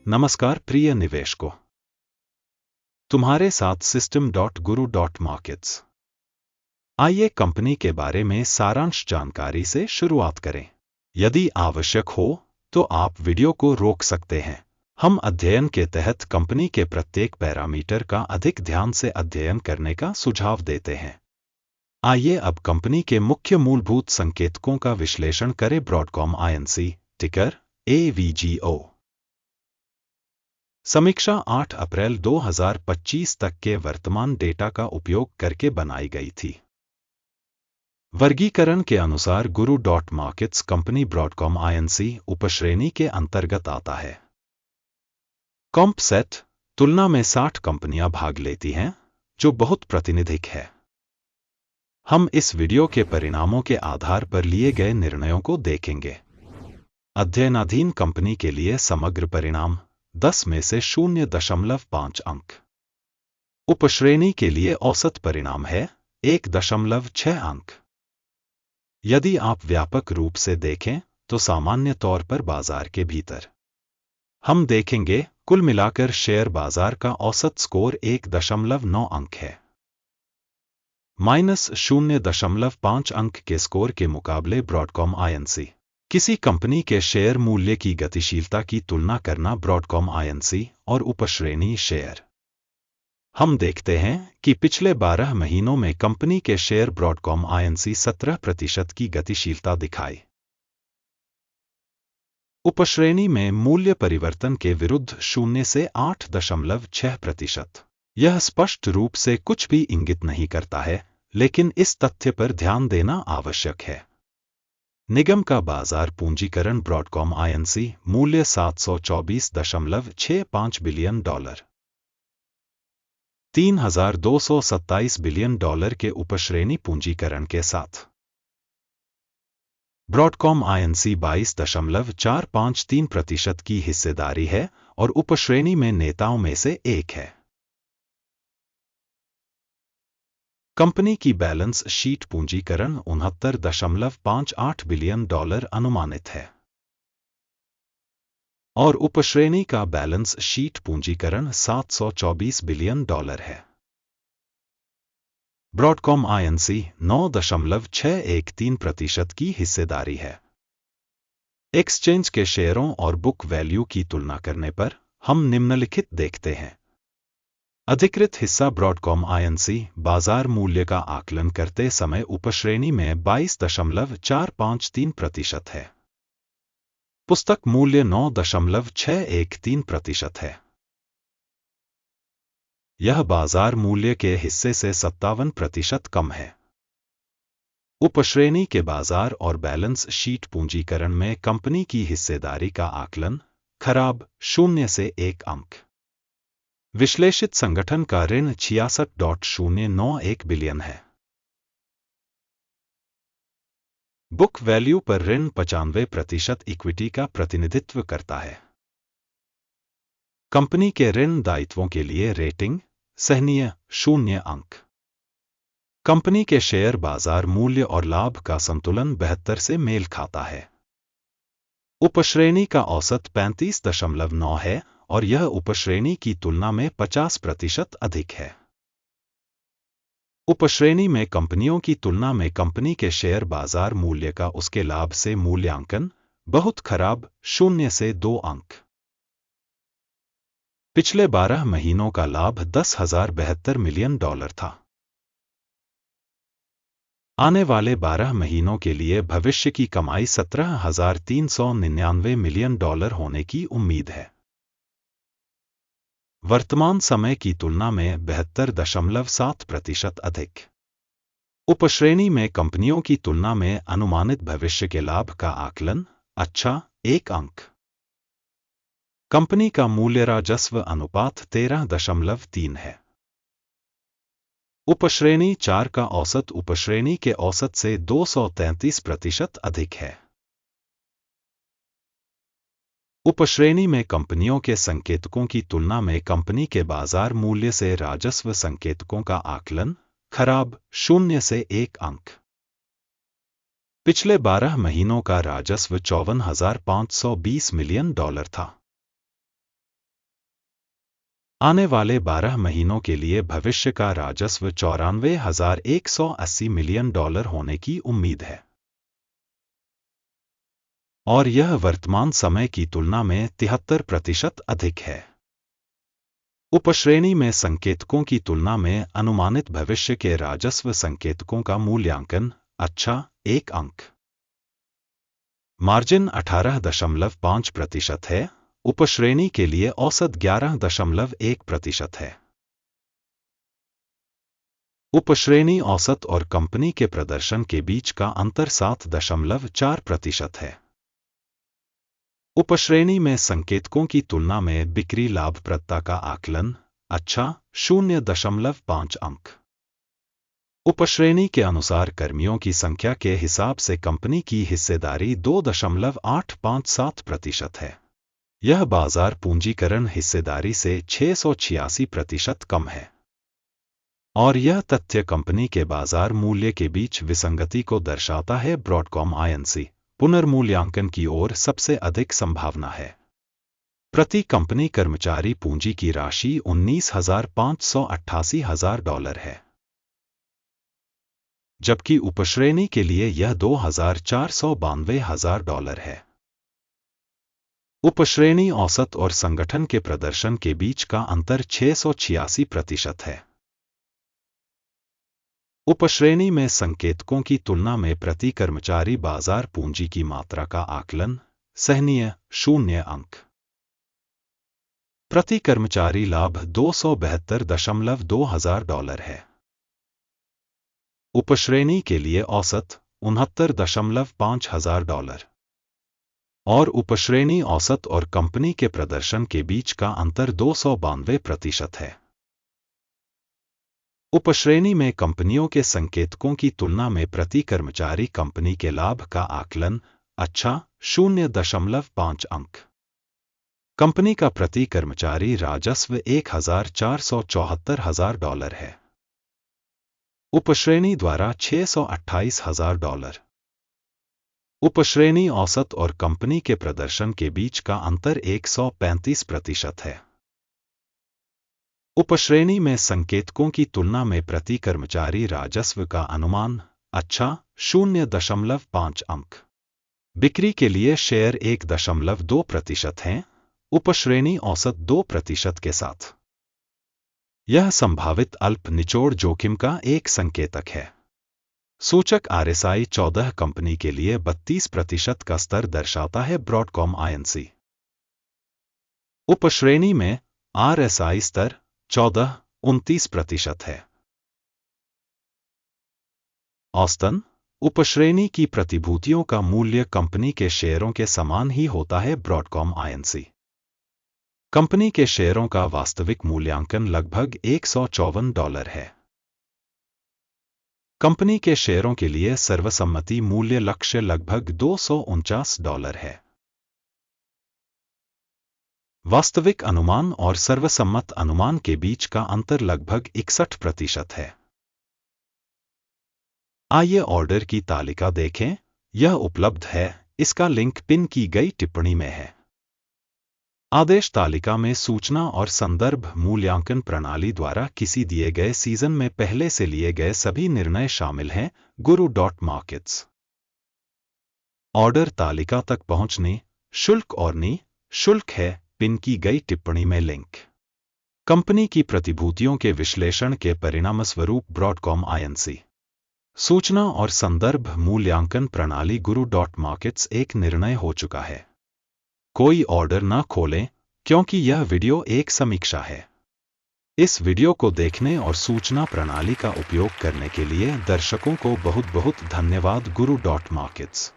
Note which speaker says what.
Speaker 1: नमस्कार प्रिय निवेशकों, तुम्हारे साथ system.guru.markets। आइए कंपनी के बारे में सारांश जानकारी से शुरुआत करें। यदि आवश्यक हो तो आप वीडियो को रोक सकते हैं। हम अध्ययन के तहत कंपनी के प्रत्येक पैरामीटर का अधिक ध्यान से अध्ययन करने का सुझाव देते हैं। आइए अब कंपनी के मुख्य मूलभूत संकेतकों का विश्लेषण करें। ब्रॉडकॉम INC, टिकर AVGO। समीक्षा 8 अप्रैल 2025 तक के वर्तमान डेटा का उपयोग करके बनाई गई थी। वर्गीकरण के अनुसार Guru.markets कंपनी ब्रॉडकॉम INC उपश्रेणी के अंतर्गत आता है। कॉम्प सेट तुलना में 60 कंपनियां भाग लेती हैं, जो बहुत प्रातिनिधिक है। हम इस वीडियो के परिणामों के आधार पर लिए गए निर्णयों को देखेंगे। अध्ययनाधीन कंपनी के लिए समग्र परिणाम 10 में से 0.5 अंक। उपश्रेणी के लिए औसत परिणाम है 1.6 अंक। यदि आप व्यापक रूप से देखें तो सामान्य तौर पर बाजार के भीतर हम देखेंगे कुल मिलाकर शेयर बाजार का औसत स्कोर 1.9 अंक है। -0.5 अंक के स्कोर के मुकाबले ब्रॉडकॉम INC किसी कंपनी के शेयर मूल्य की गतिशीलता की तुलना करना। ब्रॉडकॉम INC और उपश्रेणी शेयर। हम देखते हैं कि पिछले 12 महीनों में कंपनी के शेयर ब्रॉडकॉम INC 17% की गतिशीलता दिखाई। उपश्रेणी में मूल्य परिवर्तन के विरुद्ध 0 से 8.6%। यह स्पष्ट रूप से कुछ भी इंगित नहीं करता है, लेकिन इस तथ्य पर ध्यान देना आवश्यक है। निगम का बाजार पूंजीकरण ब्रॉडकॉम INC मूल्य $724.65 बिलियन, $3,227 बिलियन के उपश्रेणी पूंजीकरण के साथ। ब्रॉडकॉम INC 22.453% की हिस्सेदारी है और उपश्रेणी में नेताओं में से एक है। कंपनी की बैलेंस शीट पूंजीकरण $69.58 बिलियन अनुमानित है और उपश्रेणी का बैलेंस शीट पूंजीकरण $724 बिलियन है। ब्रॉडकॉम INC 9.613% की हिस्सेदारी है। एक्सचेंज के शेयरों और बुक वैल्यू की तुलना करने पर हम निम्नलिखित देखते हैं। अधिकृत हिस्सा ब्रॉडकॉम INC बाजार मूल्य का आकलन करते समय उपश्रेणी में 22.453% है। पुस्तक मूल्य 9.613% है। यह बाजार मूल्य के हिस्से से 57% कम है। उपश्रेणी के बाजार और बैलेंस शीट पूंजीकरण में कंपनी की हिस्सेदारी का आकलन खराब 0 से 1 अंक। विश्लेषित संगठन का ऋण 66.091 बिलियन है। बुक वैल्यू पर ऋण 95% इक्विटी का प्रतिनिधित्व करता है। कंपनी के ऋण दायित्वों के लिए रेटिंग सहनीय 0 अंक। कंपनी के शेयर बाजार मूल्य और लाभ का संतुलन 72 से मेल खाता है। उपश्रेणी का औसत 35.9 है और यह उपश्रेणी की तुलना में 50% अधिक है। उपश्रेणी में कंपनियों की तुलना में कंपनी के शेयर बाजार मूल्य का उसके लाभ से मूल्यांकन बहुत खराब 0 से 2 अंक। पिछले 12 महीनों का लाभ $10,072 मिलियन था। आने वाले 12 महीनों के लिए भविष्य की कमाई $17,399 मिलियन होने की उम्मीद है। वर्तमान समय की तुलना में 72.7% अधिक। उपश्रेणी में कंपनियों की तुलना में अनुमानित भविष्य के लाभ का आकलन अच्छा 1 अंक। कंपनी का मूल्य राजस्व अनुपात 13.3 है। उपश्रेणी 4 का औसत उपश्रेणी के औसत से 233% अधिक है। उपश्रेणी में कंपनियों के संकेतकों की तुलना में कंपनी के बाजार मूल्य से राजस्व संकेतकों का आकलन खराब 0 से 1 अंक। पिछले 12 महीनों का राजस्व $54,520 मिलियन था। आने वाले 12 महीनों के लिए भविष्य का राजस्व $94,180 मिलियन होने की उम्मीद है, और यह वर्तमान समय की तुलना में 73% अधिक है। उपश्रेणी में संकेतकों की तुलना में अनुमानित भविष्य के राजस्व संकेतकों का मूल्यांकन अच्छा 1 अंक। मार्जिन 18.5% है। उपश्रेणी के लिए औसत 11.1% है। उपश्रेणी औसत और कंपनी के प्रदर्शन के बीच का अंतर 7.4% है। उपश्रेणी में संकेतकों की तुलना में बिक्री लाभप्रदता का आकलन अच्छा 0.5 अंक। उपश्रेणी के अनुसार कर्मियों की संख्या के हिसाब से कंपनी की हिस्सेदारी 2.857% है। यह बाजार पूंजीकरण हिस्सेदारी से 686% कम है, और यह तथ्य कंपनी के बाजार मूल्य के बीच विसंगति को दर्शाता है। ब्रॉडकॉम INC पुनर्मूल्यांकन की ओर सबसे अधिक संभावना है। प्रति कंपनी कर्मचारी पूंजी की राशि $19,588,000 है, जबकि उपश्रेणी के लिए यह $2,492,000 है। उपश्रेणी औसत और संगठन के प्रदर्शन के बीच का अंतर 686% है। उपश्रेणी में संकेतकों की तुलना में प्रति कर्मचारी बाजार पूंजी की मात्रा का आकलन सहनीय 0 अंक। प्रति कर्मचारी लाभ $272,200 है। उपश्रेणी के लिए औसत $69,500 और उपश्रेणी औसत और कंपनी के प्रदर्शन के बीच का अंतर 292% है। उपश्रेणी में कंपनियों के संकेतकों की तुलना में प्रति कर्मचारी कंपनी के लाभ का आकलन अच्छा 0.5 अंक। कंपनी का प्रति कर्मचारी राजस्व $1,474,000 है। उपश्रेणी द्वारा $628,000। उपश्रेणी औसत और कंपनी के प्रदर्शन के बीच का अंतर 135% है। उपश्रेणी में संकेतकों की तुलना में प्रति कर्मचारी राजस्व का अनुमान अच्छा 0.5 अंक। बिक्री के लिए शेयर 1.2% हैं, उपश्रेणी औसत 2% के साथ। यह संभावित अल्प निचोड़ जोखिम का एक संकेतक है। सूचक RSI 14 कंपनी के लिए 32% का स्तर दर्शाता है। ब्रॉडकॉम INC उपश्रेणी में RSI स्तर 14-29% है। औसतन उपश्रेणी की प्रतिभूतियों का मूल्य कंपनी के शेयरों के समान ही होता है। ब्रॉडकॉम INC कंपनी के शेयरों का वास्तविक मूल्यांकन लगभग $154 है। कंपनी के शेयरों के लिए सर्वसम्मति मूल्य लक्ष्य लगभग $249 है। वास्तविक अनुमान और सर्वसम्मत अनुमान के बीच का अंतर लगभग 61% है। आइए ऑर्डर की तालिका देखें। यह उपलब्ध है। इसका लिंक पिन की गई टिप्पणी में है। आदेश तालिका में सूचना और संदर्भ मूल्यांकन प्रणाली द्वारा किसी दिए गए सीजन में पहले से लिए गए सभी निर्णय शामिल हैं। Guru.markets ऑर्डर तालिका तक पहुंचने शुल्क और शुल्क है। पिन की गई टिप्पणी में लिंक। कंपनी की प्रतिभूतियों के विश्लेषण के परिणामस्वरूप ब्रॉडकॉम INC सूचना और संदर्भ मूल्यांकन प्रणाली Guru.markets एक निर्णय हो चुका है। कोई ऑर्डर न खोलें, क्योंकि यह वीडियो एक समीक्षा है। इस वीडियो को देखने और सूचना प्रणाली का उपयोग करने के लिए दर्शकों को बहुत बहुत धन्यवाद। Guru.markets